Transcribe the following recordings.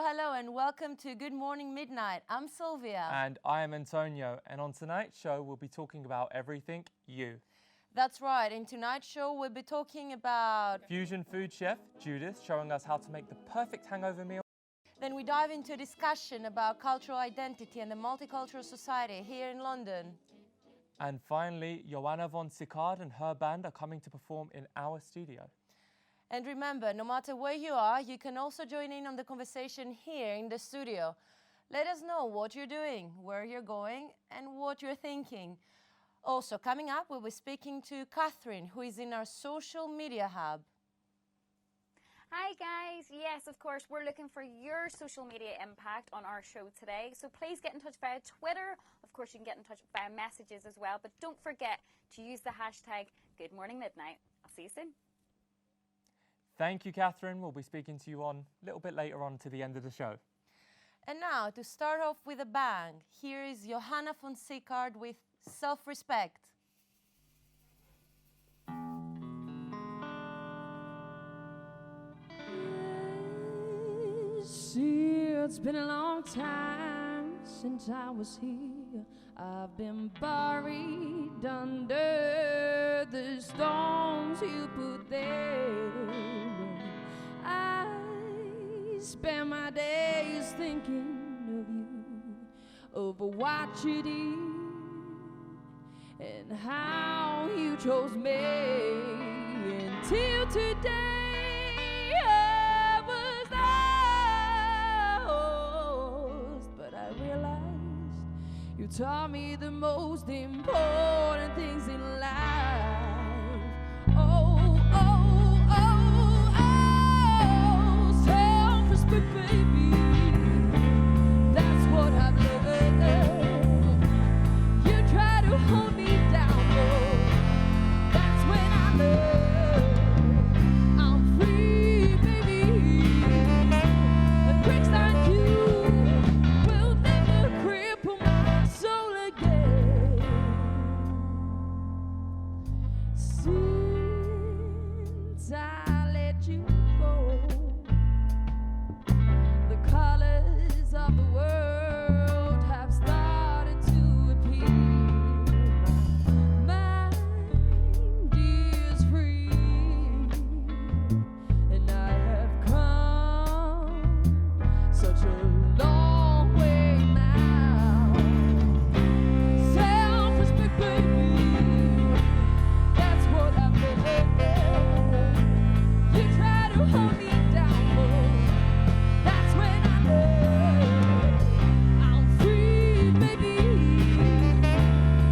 Hello, and welcome to Good Morning Midnight. I'm Sylvia. And I am Antonio, and on tonight's show we'll be talking about everything you. That's right, in tonight's show we'll be talking about fusion food chef Judith showing us how to make the perfect hangover meal. Then we dive into a discussion about cultural identity and the multicultural society here in London. And finally, JOHANNA von SICARD and her band are coming to perform in our studio. And remember, no matter where you are, you can also join in on the conversation here in the studio. Let us know what you're doing, where you're going, and what you're thinking. Also, coming up, we'll be speaking to Catherine, who is in our social media hub. Hi guys, yes, of course, we're looking for your social media impact on our show today. So please get in touch via Twitter. Of course, you can get in touch via messages as well. But don't forget to use the hashtag #GoodMorningMidnight. I'll see you soon. Thank you, Catherine. We'll be speaking to you on a little bit later on to the end of the show. And now, to start off with a bang, here is JOHANNA von SICARD with Self-Respect. See, it's been a long time since I was here. I've been buried under the stones you put there. I spend my days thinking of you, of what you did, and how you chose me. Until today I was lost, but I realized you taught me the most important things in life. Oh, oh, oh, oh, self-respect, baby. That's what I've learned. You try to hold me down, oh, that's when I learned I'm free, baby. And tricks like you will never cripple my soul again. Since I let you go, the colors of the world have started to appear. My mind is free, and I have come such a long way now. Self-respect, baby, that's what I've learned. You try to hold me down, but that's when I learned I'm free, baby.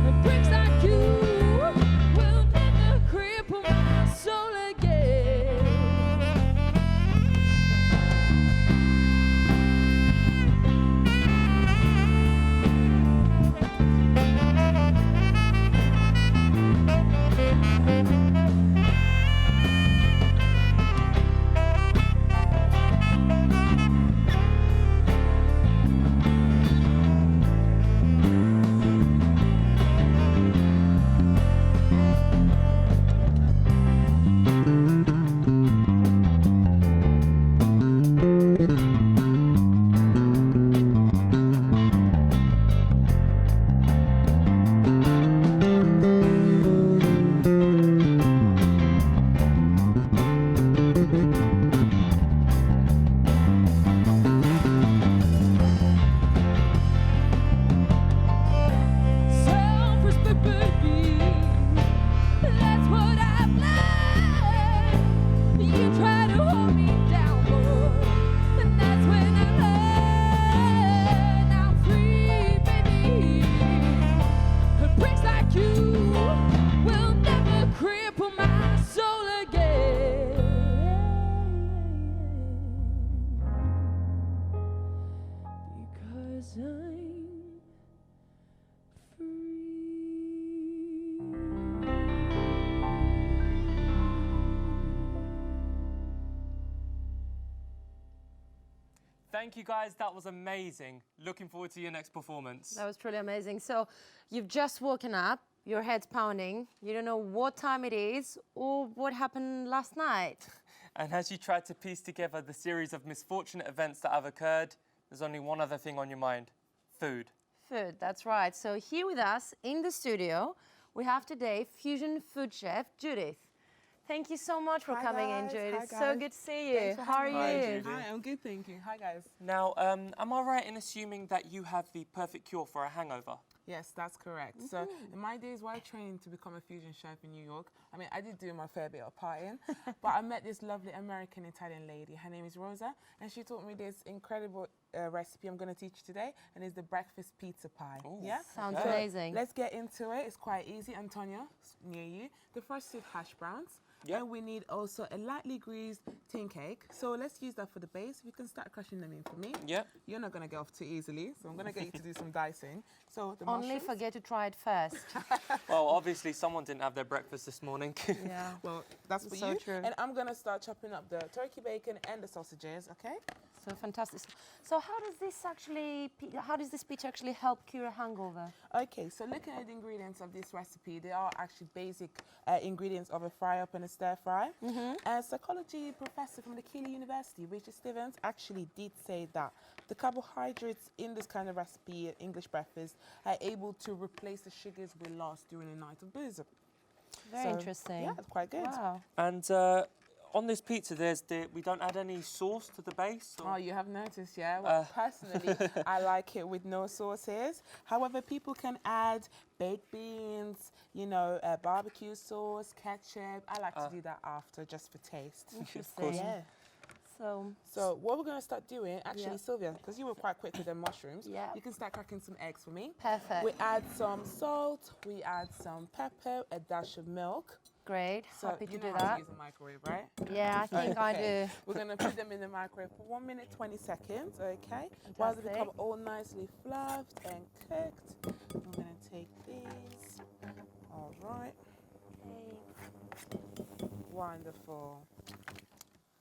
And bricks like you will never cripple my soul again. Thank you, guys. That was amazing. Looking forward to your next performance. That was truly amazing. So you've just woken up, your head's pounding, you don't know what time it is or what happened last night. And as you try to piece together the series of misfortunate events that have occurred, there's only one other thing on your mind: food. Food, that's right. So here with us in the studio, we have today fusion food chef Judith. Thank you so much for coming in, Judith. Hi, It's so guys. good to see you. Thanks for How are having Hi, you? Judith. Hi, I'm good, thank you. Hi, guys. Now, am I right in assuming that you have the perfect cure for a hangover? Yes, that's correct. So, in my days while training to become a fusion chef in New York, I mean, I did do my fair bit of partying, but I met this lovely American Italian lady. Her name is Rosa, and she taught me this incredible recipe I'm going to teach you today, and it's the breakfast pizza pie. Ooh, Yeah? Sounds okay. amazing. Let's get into it. It's quite easy. Antonio, near you. The first is hash browns. Yep. And we need also a lightly greased tin cake. So let's use that for the base. You can start crushing them in for me. Yep. You're not going to get off too easily, so I'm going to get you to do some dicing. So the Only mushrooms. forget to try it first. Well, obviously someone didn't have their breakfast this morning. Yeah. Well, that's for So you. true. And I'm going to start chopping up the turkey bacon and the sausages, okay? So fantastic. So how does this peach actually help cure a hangover? Okay, so looking at the ingredients of this recipe, they are actually basic ingredients of a fry-up and a stir-fry. A psychology professor from the Keele University, Richard Stevens, actually did say that the carbohydrates in this kind of recipe, English breakfast, are able to replace the sugars we lost during a night of booze. Very So, interesting. Yeah, it's quite good. Wow. And on this pizza, we don't add any sauce to the base? Oh, you have noticed, yeah? Well, personally, I like it with no sauces. However, people can add baked beans, you know, barbecue sauce, ketchup. I like to do that after, just for taste. Interesting. Yeah. So what we're going to start doing, actually, Yeah. Sylvia, because you were quite quick with the mushrooms, Yeah. you can start cracking some eggs for me. perfect. We add some salt, we add some pepper, a dash of milk. Great. So Happy to you do know how that. to use a microwave, right? Yeah, I think I Okay. do. We're going to put them in the microwave for 1 minute, 20 seconds, okay? While they become Fantastic. all nicely fluffed and cooked, I'm going to take these. All right. Wonderful.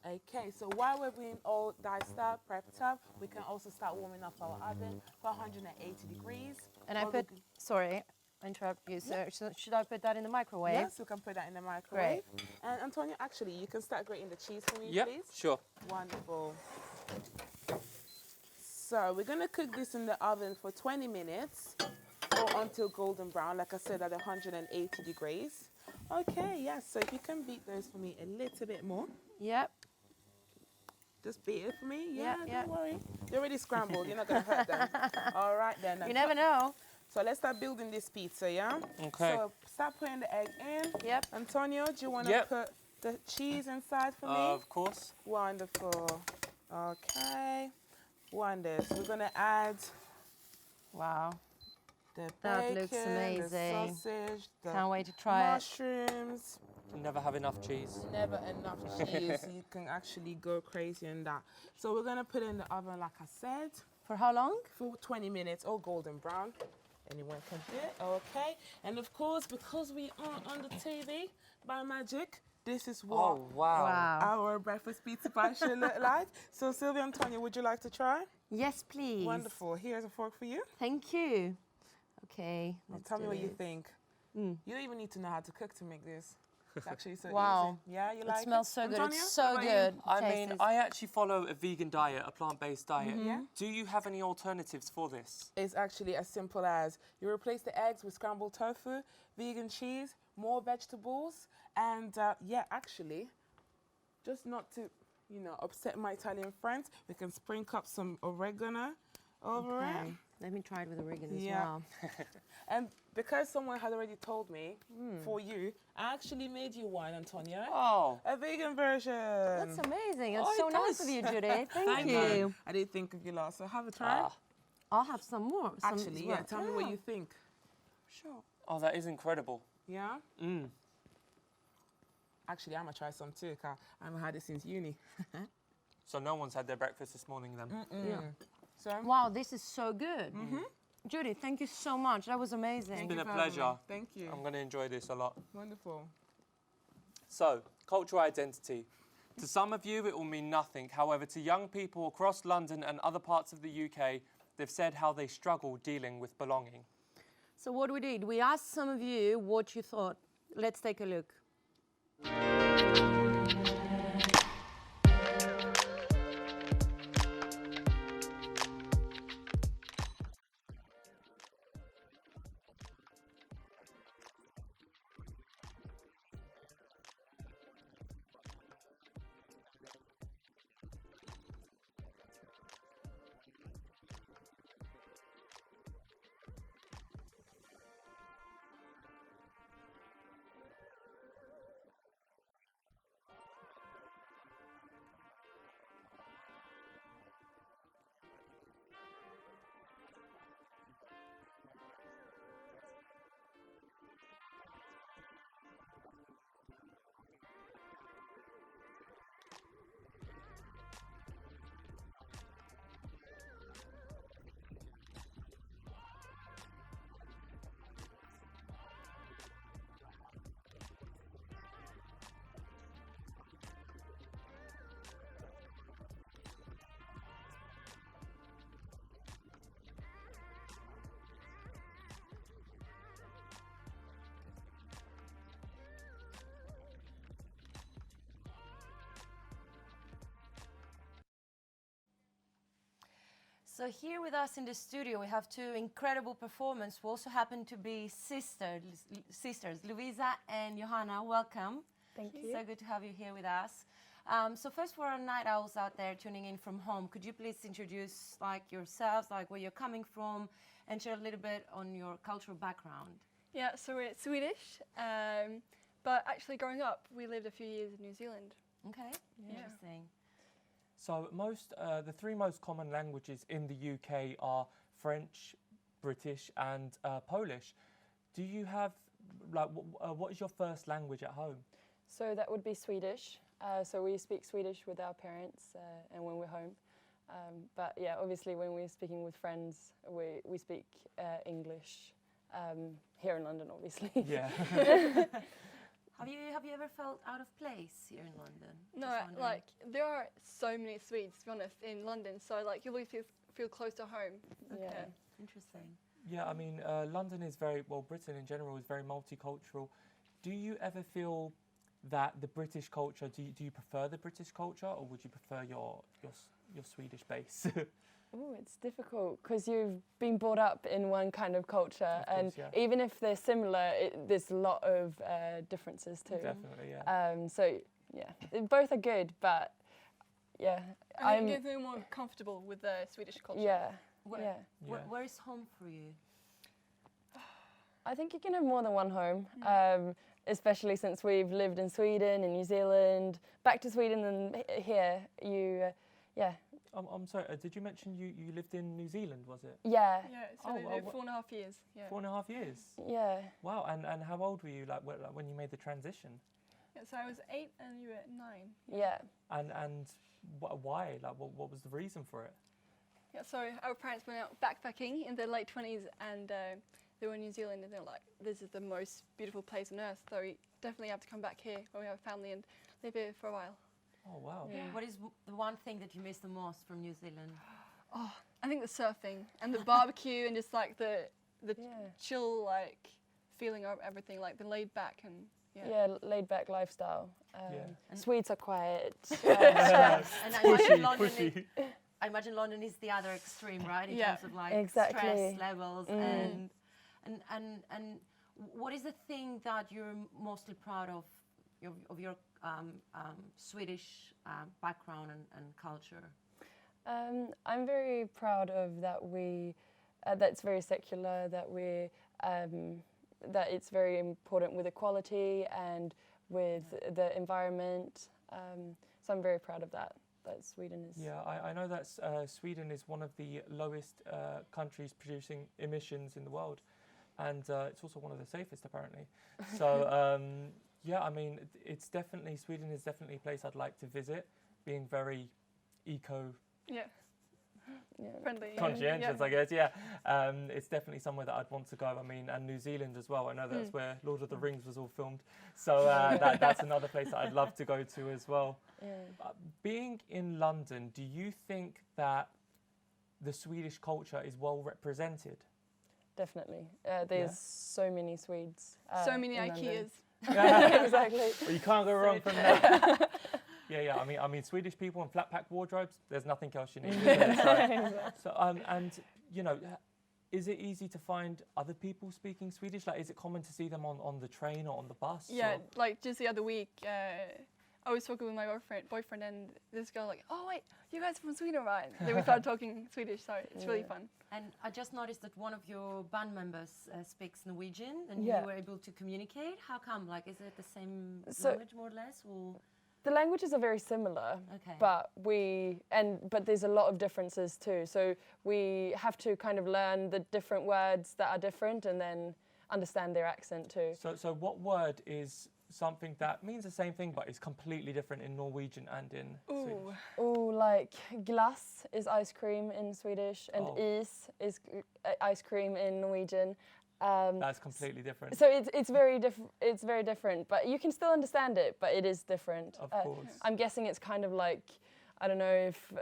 Okay, so while we're being all diced up, prepped up, we can also start warming up our oven for 180 degrees. And I While we put, sorry, I interrupt you, sir. Should I put that in the microwave? Yes, we can put that in the microwave. And Antonio, actually, you can start grating the cheese for me, Yep, please. sure. Wonderful. So we're going to cook this in the oven for 20 minutes or until golden brown, like I said, at 180 degrees. Okay, yes, so if you can beat those for me a little bit more. Yep. Just beat it for me. Yeah, Yeah, yeah. don't worry. They're already scrambled. You're not going to hurt them. All right, then. You never know. So let's start building this pizza, yeah? Okay. So start putting the egg in. Yep. Antonio, do you want to Yep. put the cheese inside for me? Of course. Wonderful. Okay. Wonders. We're going to add Wow. the That bacon, looks amazing. the sausage, the Can't wait to try it. mushrooms. Never have enough cheese. Never enough cheese. You can actually go crazy in that. So we're going to put it in the oven, like I said, For how long? for 20 minutes or golden brown. Anyone can do it. Okay. And of course, because we aren't on the TV by magic, this is what Oh, wow. Wow. our breakfast pizza pie should look like. So Sylvia and Tanya, would you like to try? Yes, please. Wonderful. Here's a fork for you. Thank you. Okay. Let's Tell me do what you this. think. You don't even need to know how to cook to make this. It's actually so Wow. easy. Yeah, you It like smells so good. Antonia, It's what so about you? good. I Taste mean, is- I actually follow a vegan diet, a plant-based diet. Yeah. Do you have any alternatives for this? It's actually as simple as you replace the eggs with scrambled tofu, vegan cheese, more vegetables, and yeah, actually, just not to, you know, upset my Italian friends, we can sprinkle up some oregano over Okay. it. Let me try it with oregano as Yeah. well. And because someone had already told me for you, I actually made you one, Antonia. Oh, A vegan version. That's amazing. That's Oh, so it nice does. of you, Judith. Thank Thank you. you. I did think of you last, so have a try. ah. I'll have some more. Some as Actually, well. yeah, tell me what you think. Sure. Oh, that is incredible. Yeah? Mm. Actually, I'm going to try some too, because I haven't had it since uni. So no one's had their breakfast this morning then? Yeah. So, Wow, this is so good. Judith, thank you so much. That was amazing. thank been you a for having me. pleasure. Thank you. I'm going to enjoy this a lot. Wonderful. So, cultural identity. To some of you, it will mean nothing. However, to young people across London and other parts of the UK, they've said how they struggle dealing with belonging. So what we did, we asked some of you what you thought. Let's take a look. So here with us in the studio, we have two incredible performers who also happen to be sisters, Lovisa and Johanna. Welcome. Thank you. So good to have you here with us. So first, for our night owls out there tuning in from home, could you please introduce yourselves, where you're coming from, and share a little bit on your cultural background? Yeah, so we're Swedish, but actually growing up, we lived a few years in New Zealand. Okay, Yeah. interesting. So the three most common languages in the UK are French, British and Polish. Do you have, what is your first language at home? So that would be Swedish. So we speak Swedish with our parents and when we're home. But yeah, obviously when we're speaking with friends, we speak English here in London, obviously. Yeah. Have you ever felt out of place here in London? No, Just wondering. there are so many Swedes, to be honest, in London, so you always feel close to home. Okay, Yeah. interesting. Yeah, I mean, London is Britain in general is very multicultural. Do you ever feel that the British culture, do you prefer the British culture, or would you prefer your Swedish base? Oh, it's difficult because you've been brought up in one kind of culture, Of course, and yeah. even if they're similar, there's a lot of differences too. Definitely, yeah. So yeah, both are good, but yeah, I'm definitely more comfortable with the Swedish culture. yeah, Where, yeah. Yeah. where is home for you? I think you can have more than one home, especially since we've lived in Sweden and New Zealand, back to Sweden and here. Yeah, I'm sorry, did you mention you lived in New Zealand, was it? yeah, Yeah, so Oh, we well, lived 4.5 years. Yeah. 4.5 years? yeah. Wow, and how old were you when you made the transition? Yeah, so I was 8 and you were 9. Yeah. And why? What was the reason for it? Yeah, so our parents went out backpacking in their late 20s, and they were in New Zealand, and they're like, this is the most beautiful place on earth, so we definitely have to come back here when we have a family and live here for a while. Oh, wow. Yeah. What is the one thing that you miss the most from New Zealand? Oh, I think the surfing and the barbecue and just the Yeah. chill feeling of everything, the laid back and Yeah, laid back lifestyle. Yeah. Swedes are quiet. And I imagine London Pushy. I imagine London is the other extreme, right? In Yeah. terms of Exactly. stress levels and what is the thing that you're mostly proud of your Swedish background and culture? I'm very proud of that that's very secular, that it's very important with equality and with the environment. So I'm very proud of that Sweden is. Yeah, I know that Sweden is one of the lowest countries producing emissions in the world, and it's also one of the safest apparently. So yeah, I mean, Sweden is definitely a place I'd like to visit, being very eco. yeah. Friendly. conscientious, Yeah. I guess. Yeah, it's definitely somewhere that I'd want to go. I mean, and New Zealand as well. I know that's where Lord of the Rings was all filmed, so that's another place that I'd love to go to as well. Being in London, do you think that the Swedish culture is well represented? Definitely. There's so many Swedes. So many in London. IKEAs. Exactly. Well, you can't go wrong from that. Yeah. I mean, Swedish people and flat pack wardrobes. There's nothing else you need. Is there? So, and you know, is it easy to find other people speaking Swedish? Like, is it common to see them on the train or on the bus? Yeah, or? like just the other week, I was talking with my boyfriend, and this girl like, oh wait, you guys are from Sweden, right? Then we started talking Swedish, so it's really fun. And I just noticed that one of your band members speaks Norwegian, and Yeah. you were able to communicate. How come? Like, is it the same So- language, more or less? Or The languages are very similar, Okay. but there's a lot of differences too. So we have to kind of learn the different words that are different and then understand their accent too. So what word is something that means the same thing but is completely different in Norwegian and in Swedish? Oh, like glass is ice cream in Swedish, and is ice cream in Norwegian. That's completely different. So it's very different, but you can still understand it, but it is different. Of course. I'm guessing it's kind of like, I don't know, if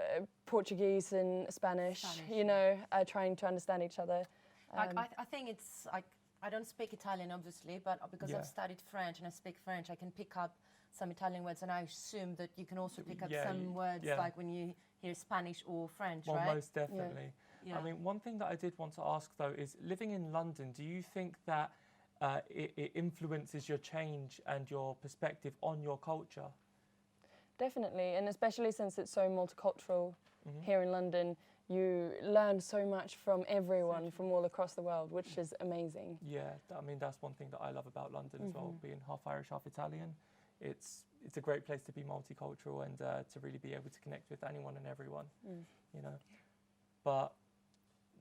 Portuguese and Spanish, you know, trying to understand each other. like, I think it's like, I don't speak Italian, obviously, but because Yeah. I've studied French and I speak French, I can pick up some Italian words, and I assume that you can also pick up Yeah, some words yeah. like when you hear Spanish or French, Well, right? most definitely. Yeah. I mean, one thing that I did want to ask though is, living in London, do you think that it influences your change and your perspective on your culture? Definitely, and especially since it's so multicultural here in London, you learn so much from everyone from all across the world, which is amazing. Yeah, I mean, that's one thing that I love about London as well, being half Irish, half Italian. It's a great place to be multicultural and to really be able to connect with anyone and everyone, you know. But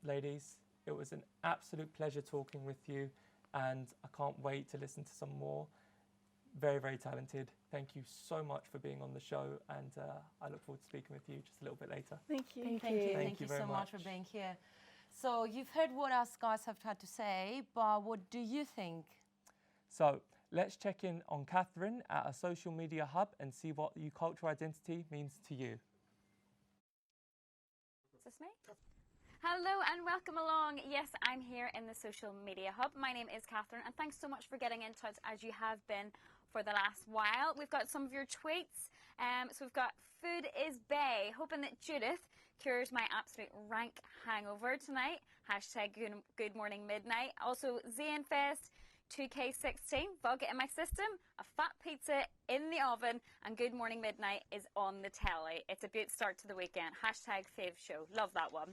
ladies, it was an absolute pleasure talking with you, and I can't wait to listen to some more. Very, very talented. Thank you so much for being on the show, and I look forward to speaking with you just a little bit later. Thank you. Thank you very so much for much. being here. So you've heard what us guys have had to say, but what do you think? So let's check in on Catherine at a social media hub and see what your cultural identity means to you. Is this me? Hello and welcome along. Yes, I'm here in the social media hub. My name is Catherine, and thanks so much for getting in touch as you have been for the last while. We've got some of your tweets. So we've got Food is Bay, hoping that Judith cures my absolute rank hangover tonight. Hashtag good morning midnight. Also Zainfest 2K16, vodka in my system, a fat pizza in the oven, and good morning midnight is on the telly. It's a good start to the weekend. Hashtag fave show. Love that one.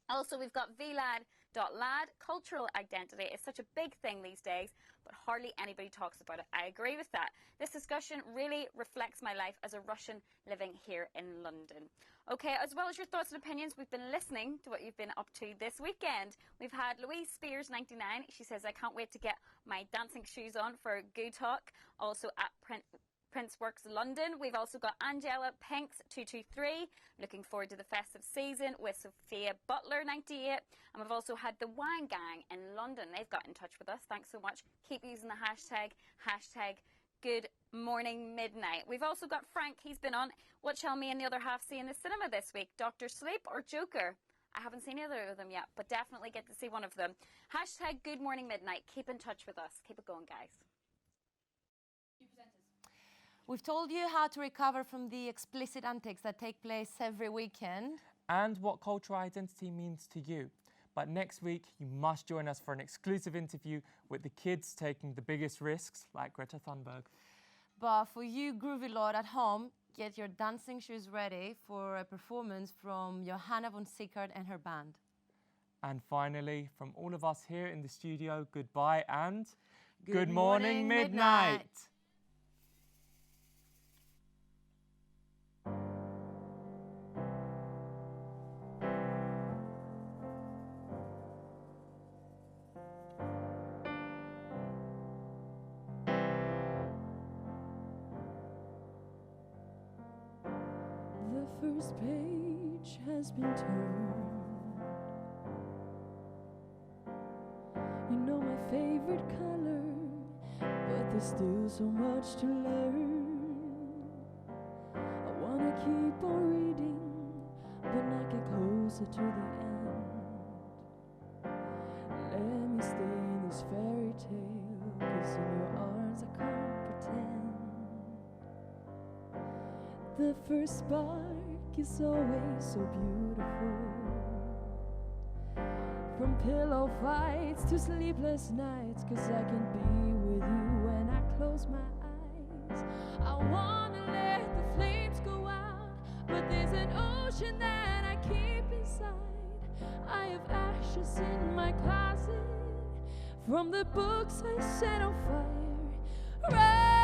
Also, we've got vlad.lad. Cultural identity is such a big thing these days, but hardly anybody talks about it. I agree with that. This discussion really reflects my life as a Russian living here in London. Okay, as well as your thoughts and opinions, we've been listening to what you've been up to this weekend. We've had Louise Spears, 99. She says, I can't wait to get my dancing shoes on for Good Talk. Also at Prince Works London. We've also got Angela Pinks 223, looking forward to the festive season with Sophia Butler 98, and we've also had the Wine Gang in London. They've got in touch with us. Thanks so much. Keep using the hashtag Good Morning Midnight. We've also got Frank. He's been on. What shall me and the other half see in the cinema this week? Dr. Sleep or Joker? I haven't seen either of them yet, but definitely get to see one of them. Hashtag Good Morning Midnight. Keep in touch with us. Keep it going, guys. We've told you how to recover from the explicit antics that take place every weekend. And what cultural identity means to you. But next week, you must join us for an exclusive interview with the kids taking the biggest risks, like Greta Thunberg. But for you groovy lord at home, get your dancing shoes ready for a performance from Johanna von SICARD and her band. And finally, from all of us here in the studio, goodbye and Good morning, midnight. The first page page has been turned. You know my favorite color, but there's still so much to learn. I wanna keep on reading, but not get closer to the end. Let me stay in this fairy tale, 'cause in your arms I can't pretend. The first spark is always so beautiful. From pillow fights to sleepless nights, 'cause I can be with you when I close my eyes. I wanna let the flames go out, but there's an ocean that I keep inside. I have ashes in my closet from the books I set on fire.